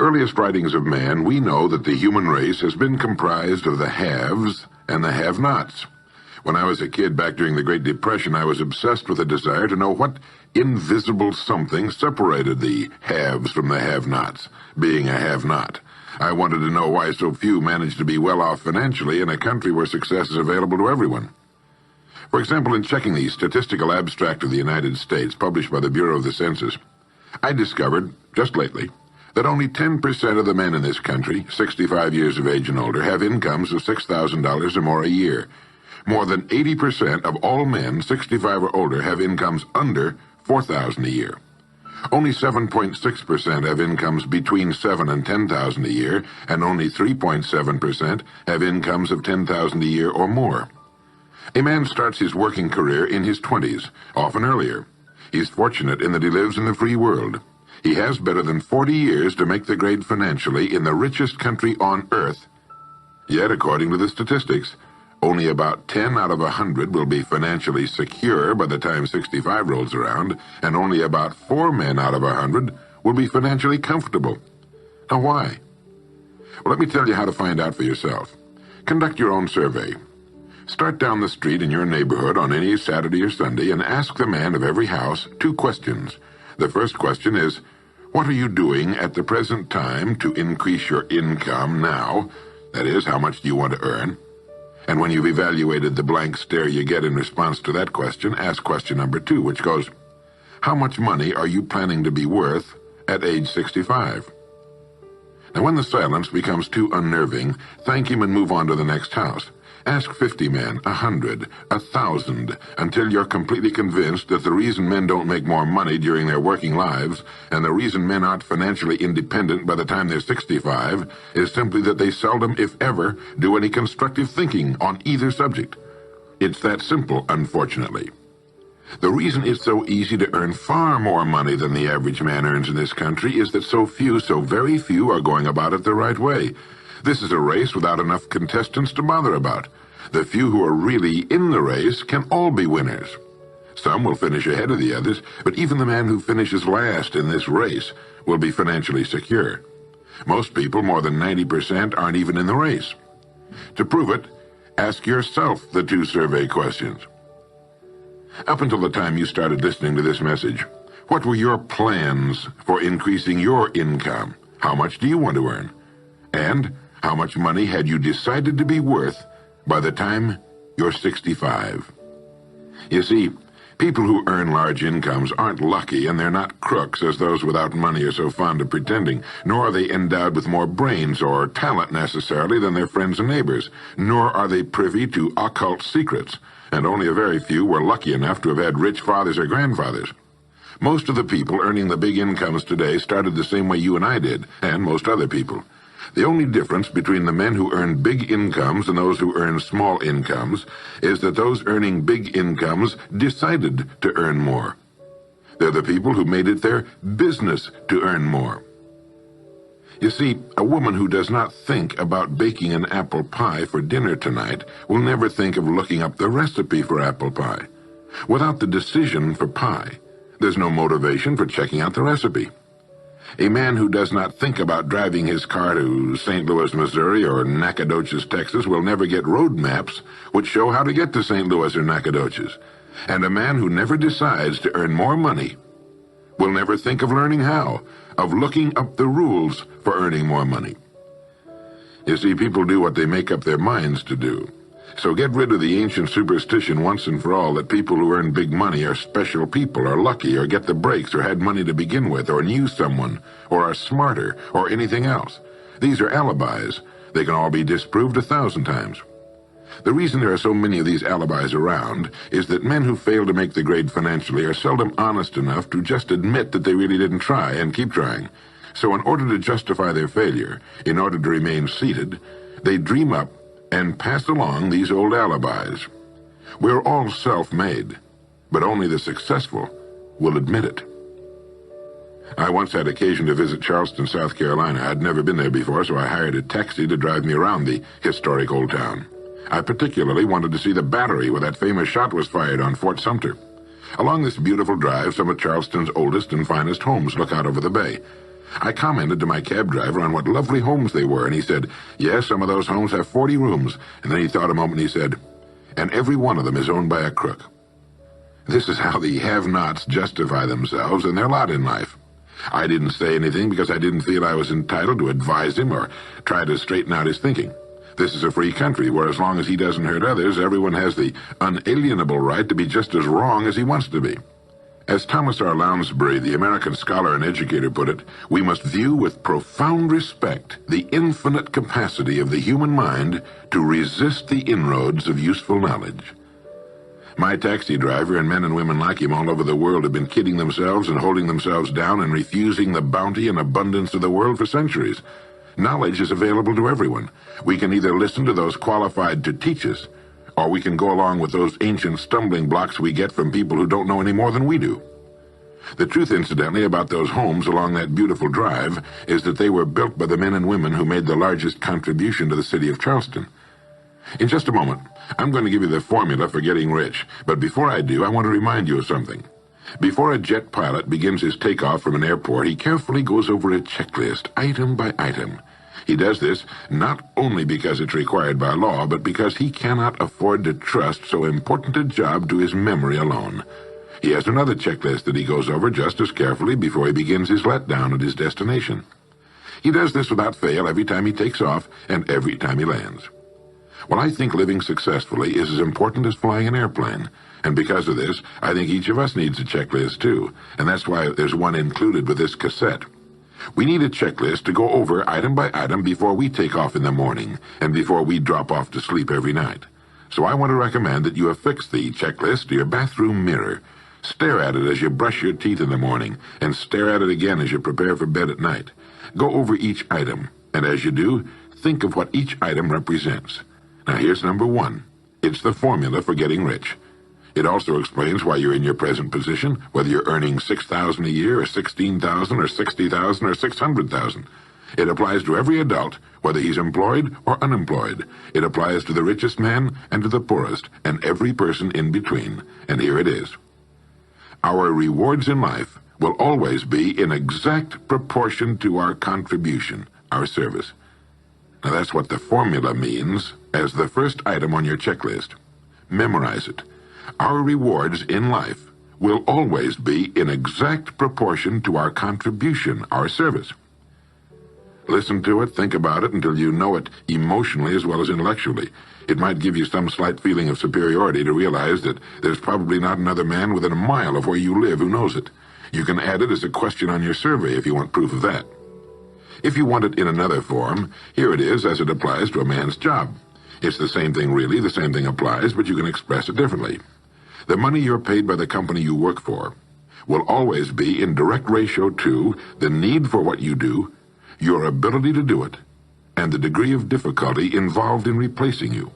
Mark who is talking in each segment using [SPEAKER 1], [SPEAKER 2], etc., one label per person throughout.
[SPEAKER 1] earliest writings of man, we know that the human race has been comprised of the haves and the have-nots. When I was a kid back during the Great Depression, I was obsessed with a desire to know what invisible something separated the haves from the have-nots, being a have-not. I wanted to know why so few managed to be well off financially in a country where success is available to everyone. For example, in checking the Statistical Abstract of the United States, published by the Bureau of the Census, I discovered, just lately, that only 10% of the men in this country, 65 years of age and older, have incomes of $6,000 or more a year. More than 80% of all men 65 or older have incomes under $4,000 a year. Only 7.6% have incomes between $7,000 and $10,000 a year, and only 3.7% have incomes of $10,000 a year or more. A man starts his working career in his 20s, often earlier. He's fortunate in that he lives in the free world. He has better than 40 years to make the grade financially in the richest country on earth. Yet, according to the statistics, only about 10 out of 100 will be financially secure by the time 65 rolls around, and only about 4 men out of 100 will be financially comfortable. Now, why? Well, let me tell you how to find out for yourself. Conduct your own survey. Start down the street in your neighborhood on any Saturday or Sunday and ask the man of every house 2 questions. The first question is, what are you doing at the present time to increase your income now? That is, how much do you want to earn? And when you've evaluated the blank stare you get in response to that question, ask question number 2, which goes, how much money are you planning to be worth at age 65? Now, when the silence becomes too unnerving, thank him and move on to the next house. Ask 50 men, 100, 1,000, until you're completely convinced that the reason men don't make more money during their working lives, and the reason men aren't financially independent by the time they're 65, is simply that they seldom, if ever, do any constructive thinking on either subject. It's that simple, unfortunately. The reason it's so easy to earn far more money than the average man earns in this country is that so very few, are going about it the right way. This is a race without enough contestants to bother about. The few who are really in the race can all be winners. Some will finish ahead of the others, but even the man who finishes last in this race will be financially secure. Most people, more than 90%, aren't even in the race. To prove it, ask yourself the 2 survey questions. Up until the time you started listening to this message, what were your plans for increasing your income? How much do you want to earn? And how much money had you decided to be worth by the time you're 65? You see, people who earn large incomes aren't lucky, and they're not crooks as those without money are so fond of pretending, nor are they endowed with more brains or talent necessarily than their friends and neighbors, nor are they privy to occult secrets, and only a very few were lucky enough to have had rich fathers or grandfathers. Most of the people earning the big incomes today started the same way you and I did, and most other people. The only difference between the men who earn big incomes and those who earn small incomes is that those earning big incomes decided to earn more. They're the people who made it their business to earn more. You see, a woman who does not think about baking an apple pie for dinner tonight will never think of looking up the recipe for apple pie. Without the decision for pie, there's no motivation for checking out the recipe. A man who does not think about driving his car to St. Louis, Missouri or Nacogdoches, Texas will never get road maps which show how to get to St. Louis or Nacogdoches. And a man who never decides to earn more money will never think of learning how, of looking up the rules for earning more money. You see, people do what they make up their minds to do. So get rid of the ancient superstition once and for all that people who earn big money are special people, or lucky, or get the breaks, or had money to begin with, or knew someone, or are smarter, or anything else. These are alibis. They can all be disproved 1,000 times. The reason there are so many of these alibis around is that men who fail to make the grade financially are seldom honest enough to just admit that they really didn't try and keep trying. So in order to justify their failure, in order to remain seated, they dream up and pass along these old alibis. We're all self-made, but only the successful will admit it. I once had occasion to visit Charleston, South Carolina. I'd never been there before, so I hired a taxi to drive me around the historic old town. I particularly wanted to see the battery where that famous shot was fired on Fort Sumter. Along this beautiful drive, some of Charleston's oldest and finest homes look out over the bay. I commented to my cab driver on what lovely homes they were, and he said, yes, some of those homes have 40 rooms. And then he thought a moment and he said, and every one of them is owned by a crook. This is how the have-nots justify themselves and their lot in life. I didn't say anything because I didn't feel I was entitled to advise him or try to straighten out his thinking. This is a free country where as long as he doesn't hurt others, everyone has the unalienable right to be just as wrong as he wants to be. As Thomas R. Lounsbury, the American scholar and educator, put it, we must view with profound respect the infinite capacity of the human mind to resist the inroads of useful knowledge. My taxi driver and men and women like him all over the world have been kidding themselves and holding themselves down and refusing the bounty and abundance of the world for centuries. Knowledge is available to everyone. We can either listen to those qualified to teach us, or we can go along with those ancient stumbling blocks we get from people who don't know any more than we do. The truth, incidentally, about those homes along that beautiful drive is that they were built by the men and women who made the largest contribution to the city of Charleston. In just a moment, I'm going to give you the formula for getting rich, but before I do, I want to remind you of something. Before a jet pilot begins his takeoff from an airport, he carefully goes over a checklist, item by item. He does this not only because it's required by law, but because he cannot afford to trust so important a job to his memory alone. He has another checklist that he goes over just as carefully before he begins his letdown at his destination. He does this without fail every time he takes off and every time he lands. Well, I think living successfully is as important as flying an airplane. And because of this, I think each of us needs a checklist too. And that's why there's one included with this cassette. We need a checklist to go over item by item before we take off in the morning and before we drop off to sleep every night. So I want to recommend that you affix the checklist to your bathroom mirror. Stare at it as you brush your teeth in the morning and stare at it again as you prepare for bed at night. Go over each item, and as you do, think of what each item represents. Now here's number one. It's the formula for getting rich. It also explains why you're in your present position, whether you're earning $6,000 a year or $16,000 or $60,000 or $600,000. It applies to every adult, whether he's employed or unemployed. It applies to the richest man and to the poorest, and every person in between. And here it is. Our rewards in life will always be in exact proportion to our contribution, our service. Now that's what the formula means as the first item on your checklist. Memorize it. Our rewards in life will always be in exact proportion to our contribution, our service. Listen to it, think about it until you know it emotionally as well as intellectually. It might give you some slight feeling of superiority to realize that there's probably not another man within a mile of where you live who knows it. You can add it as a question on your survey if you want proof of that. If you want it in another form, here it is as it applies to a man's job. It's the same thing really, the same thing applies, but you can express it differently. The money you're paid by the company you work for will always be in direct ratio to the need for what you do, your ability to do it, and the degree of difficulty involved in replacing you.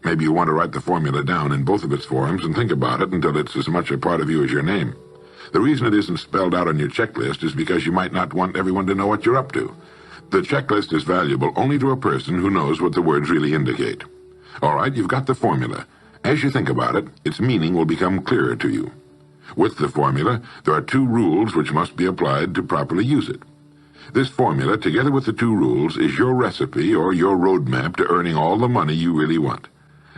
[SPEAKER 1] Maybe you want to write the formula down in both of its forms and think about it until it's as much a part of you as your name. The reason it isn't spelled out on your checklist is because you might not want everyone to know what you're up to. The checklist is valuable only to a person who knows what the words really indicate. All right, you've got the formula. As you think about it, its meaning will become clearer to you. With the formula, there are two rules which must be applied to properly use it. This formula, together with the two rules, is your recipe or your roadmap to earning all the money you really want.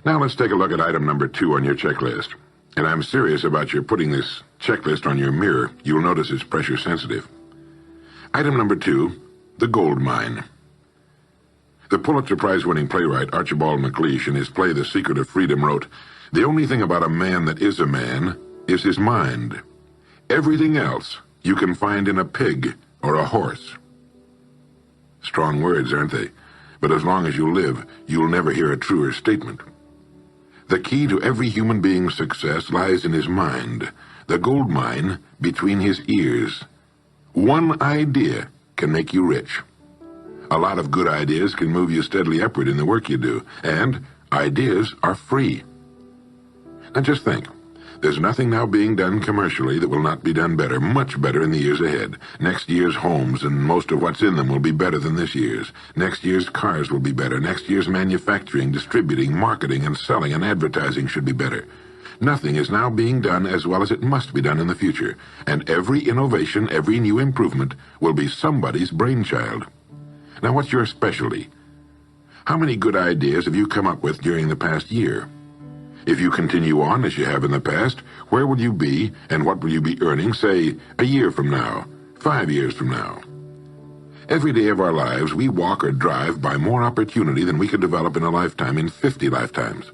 [SPEAKER 1] Now let's take a look at item number 2 on your checklist. And I'm serious about your putting this checklist on your mirror. You'll notice it's pressure sensitive. Item number 2, the gold mine. The Pulitzer Prize-winning playwright Archibald MacLeish in his play The Secret of Freedom wrote, "The only thing about a man that is a man is his mind. Everything else you can find in a pig or a horse." Strong words, aren't they? But as long as you live, you'll never hear a truer statement. The key to every human being's success lies in his mind, the gold mine between his ears. One idea can make you rich. A lot of good ideas can move you steadily upward in the work you do, and ideas are free. Now just think, there's nothing now being done commercially that will not be done better, much better in the years ahead. Next year's homes and most of what's in them will be better than this year's. Next year's cars will be better. Next year's manufacturing, distributing, marketing, and selling and advertising should be better. Nothing is now being done as well as it must be done in the future, and every innovation, every new improvement will be somebody's brainchild. Now, what's your specialty? How many good ideas have you come up with during the past year? If you continue on as you have in the past, where will you be and what will you be earning, say, a year from now, 5 years from now? Every day of our lives, we walk or drive by more opportunity than we could develop in a lifetime, in 50 lifetimes.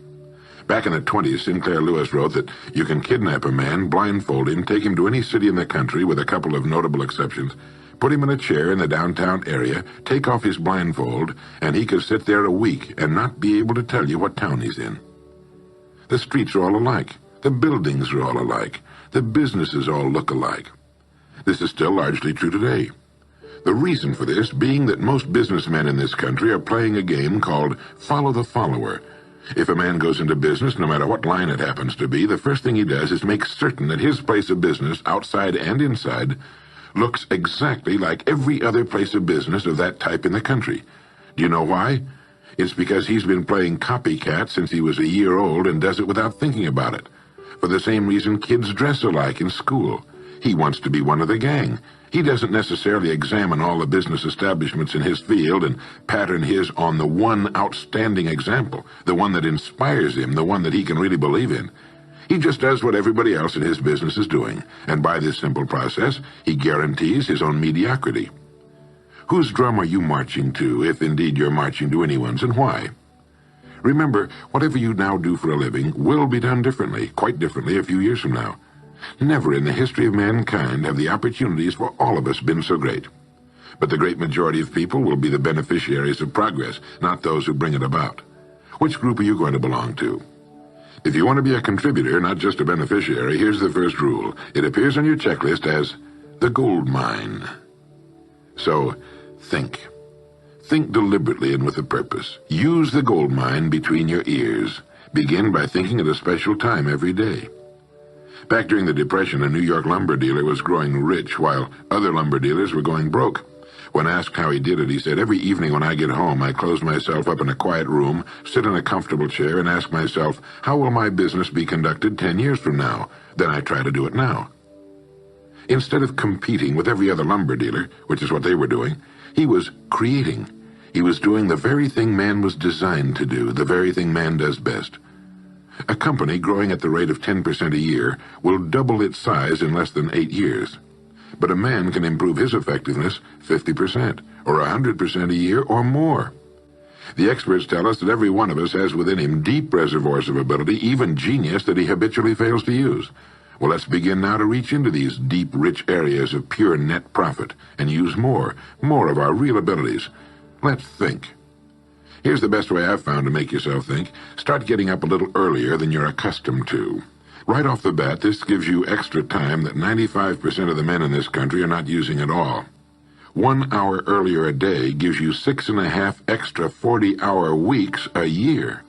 [SPEAKER 1] Back in the 20s, Sinclair Lewis wrote that you can kidnap a man, blindfold him, take him to any city in the country with a couple of notable exceptions, put him in a chair in the downtown area, take off his blindfold, and he could sit there a week and not be able to tell you what town he's in. The streets are all alike. The buildings are all alike. The businesses all look alike. This is still largely true today. The reason for this being that most businessmen in this country are playing a game called follow the follower. If a man goes into business, no matter what line it happens to be, the first thing he does is make certain that his place of business, outside and inside, looks exactly like every other place of business of that type in the country. Do you know why? It's because he's been playing copycat since he was a year old and does it without thinking about it. For the same reason kids dress alike in school. He wants to be one of the gang. He doesn't necessarily examine all the business establishments in his field and pattern his on the one outstanding example, the one that inspires him, the one that he can really believe in. He just does what everybody else in his business is doing, and by this simple process, he guarantees his own mediocrity. Whose drum are you marching to, if indeed you're marching to anyone's, and why? Remember, whatever you now do for a living will be done differently, quite differently a few years from now. Never in the history of mankind have the opportunities for all of us been so great. But the great majority of people will be the beneficiaries of progress, not those who bring it about. Which group are you going to belong to? If you want to be a contributor, not just a beneficiary, here's the first rule. It appears on your checklist as the gold mine. So, think. Think deliberately and with a purpose. Use the gold mine between your ears. Begin by thinking at a special time every day. Back during the Depression, a New York lumber dealer was growing rich while other lumber dealers were going broke. When asked how he did it, he said, "Every evening when I get home, I close myself up in a quiet room, sit in a comfortable chair, and ask myself, how will my business be conducted 10 years from now? Then I try to do it now." Instead of competing with every other lumber dealer, which is what they were doing, he was creating. He was doing the very thing man was designed to do, the very thing man does best. A company growing at the rate of 10% a year will double its size in less than 8 years. But a man can improve his effectiveness 50%, or 100% a year, or more. The experts tell us that every one of us has within him deep reservoirs of ability, even genius, that he habitually fails to use. Well, let's begin now to reach into these deep, rich areas of pure net profit and use more of our real abilities. Let's think. Here's the best way I've found to make yourself think. Start getting up a little earlier than you're accustomed to. Right off the bat, this gives you extra time that 95% of the men in this country are not using at all. 1 hour earlier a day gives you 6.5 extra 40-hour weeks a year.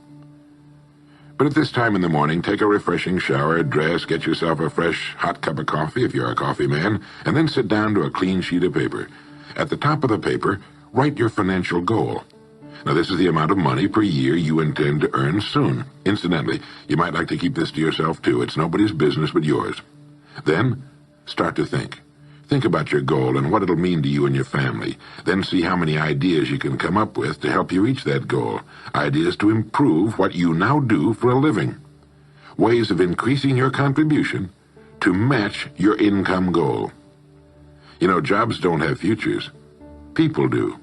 [SPEAKER 1] But at this time in the morning, take a refreshing shower, dress, get yourself a fresh, hot cup of coffee if you're a coffee man, and then sit down to a clean sheet of paper. At the top of the paper, write your financial goal. Now, this is the amount of money per year you intend to earn soon. Incidentally, you might like to keep this to yourself, too. It's nobody's business but yours. Then, start to think. Think about your goal and what it'll mean to you and your family. Then see how many ideas you can come up with to help you reach that goal. Ideas to improve what you now do for a living. Ways of increasing your contribution to match your income goal. You know, jobs don't have futures. People do.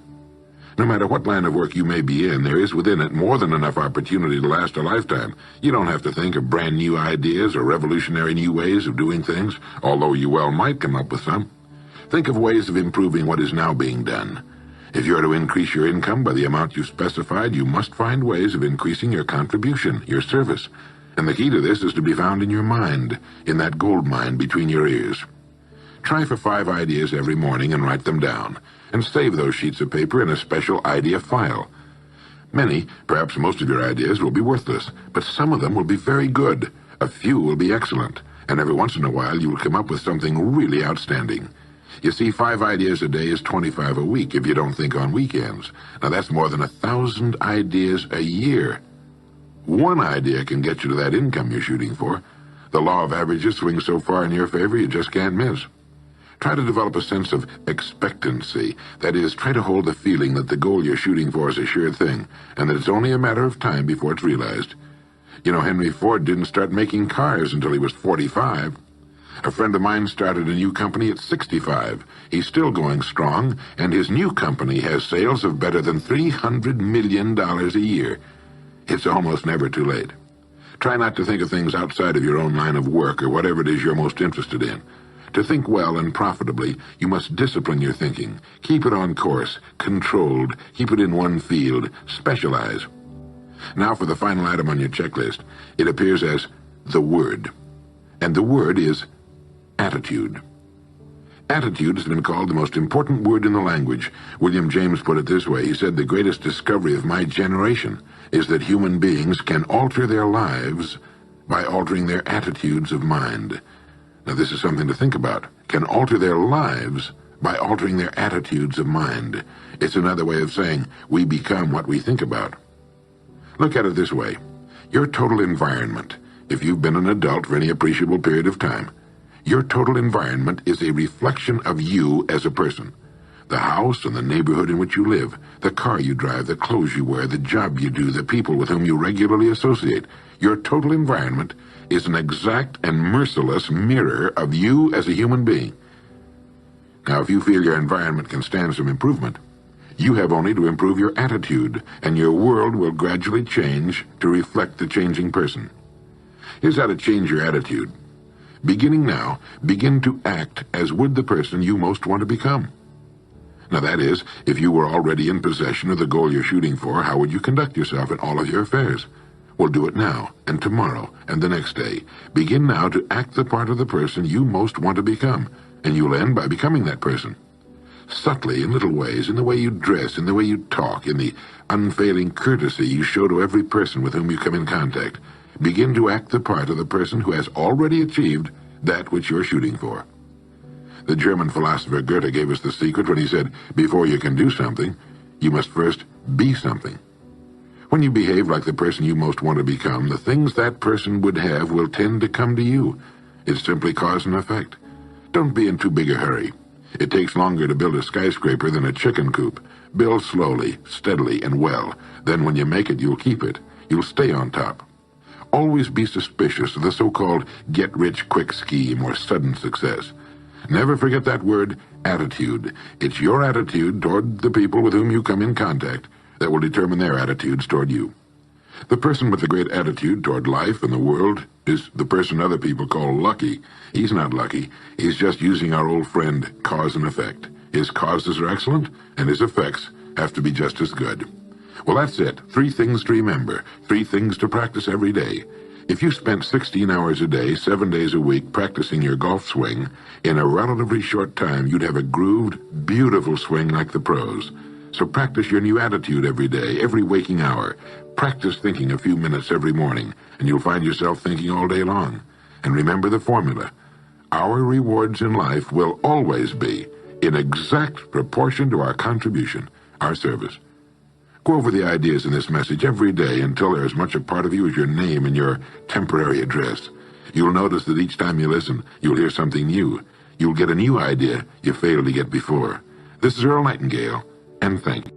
[SPEAKER 1] No matter what line of work you may be in, there is within it more than enough opportunity to last a lifetime. You don't have to think of brand new ideas or revolutionary new ways of doing things, although you well might come up with some. Think of ways of improving what is now being done. If you are to increase your income by the amount you specified, you must find ways of increasing your contribution, your service. And the key to this is to be found in your mind, in that gold mine between your ears. Try for 5 ideas every morning and write them down, and save those sheets of paper in a special idea file. Many, perhaps most of your ideas will be worthless, but some of them will be very good. A few will be excellent, and every once in a while you will come up with something really outstanding. You see, 5 ideas a day is 25 a week if you don't think on weekends. Now that's more than 1,000 ideas a year. One idea can get you to that income you're shooting for. The law of averages swings so far in your favor you just can't miss. Try to develop a sense of expectancy. That is, try to hold the feeling that the goal you're shooting for is a sure thing, and that it's only a matter of time before it's realized. You know, Henry Ford didn't start making cars until he was 45. A friend of mine started a new company at 65. He's still going strong, and his new company has sales of better than $300 million a year. It's almost never too late. Try not to think of things outside of your own line of work or whatever it is you're most interested in. To think well and profitably, you must discipline your thinking. Keep it on course, controlled, keep it in one field, specialize. Now for the final item on your checklist. It appears as the word. And the word is attitude. Attitude has been called the most important word in the language. William James put it this way. He said, "The greatest discovery of my generation is that human beings can alter their lives by altering their attitudes of mind." Now this is something to think about. Can alter their lives by altering their attitudes of mind. It's another way of saying we become what we think about. Look at it this way. Your total environment, if you've been an adult for any appreciable period of time, your total environment is a reflection of you as a person. The house and the neighborhood in which you live, the car you drive, the clothes you wear, the job you do, the people with whom you regularly associate. Your total environment is an exact and merciless mirror of you as a human being. Now, if you feel your environment can stand some improvement, you have only to improve your attitude, and your world will gradually change to reflect the changing person. Here's how to change your attitude. Beginning now, begin to act as would the person you most want to become. Now that is, if you were already in possession of the goal you're shooting for, how would you conduct yourself in all of your affairs? Well, do it now, and tomorrow, and the next day. Begin now to act the part of the person you most want to become, and you'll end by becoming that person. Subtly, in little ways, in the way you dress, in the way you talk, in the unfailing courtesy you show to every person with whom you come in contact. Begin to act the part of the person who has already achieved that which you're shooting for. The German philosopher Goethe gave us the secret when he said, before you can do something, you must first be something. When you behave like the person you most want to become, the things that person would have will tend to come to you. It's simply cause and effect. Don't be in too big a hurry. It takes longer to build a skyscraper than a chicken coop. Build slowly, steadily, and well. Then when you make it, you'll keep it. You'll stay on top. Always be suspicious of the so-called get-rich-quick scheme or sudden success. Never forget that word, attitude. It's your attitude toward the people with whom you come in contact that will determine their attitudes toward you. The person with a great attitude toward life and the world is the person other people call lucky. He's not lucky. He's just using our old friend, cause and effect. His causes are excellent, and his effects have to be just as good. Well, that's it. 3 things to remember. 3 things to practice every day. If you spent 16 hours a day, 7 days a week, practicing your golf swing, in a relatively short time, you'd have a grooved, beautiful swing like the pros. So practice your new attitude every day, every waking hour. Practice thinking a few minutes every morning, and you'll find yourself thinking all day long. And remember the formula. Our rewards in life will always be in exact proportion to our contribution, our service. Go over the ideas in this message every day until they're as much a part of you as your name and your temporary address. You'll notice that each time you listen, you'll hear something new. You'll get a new idea you failed to get before. This is Earl Nightingale, and thank you.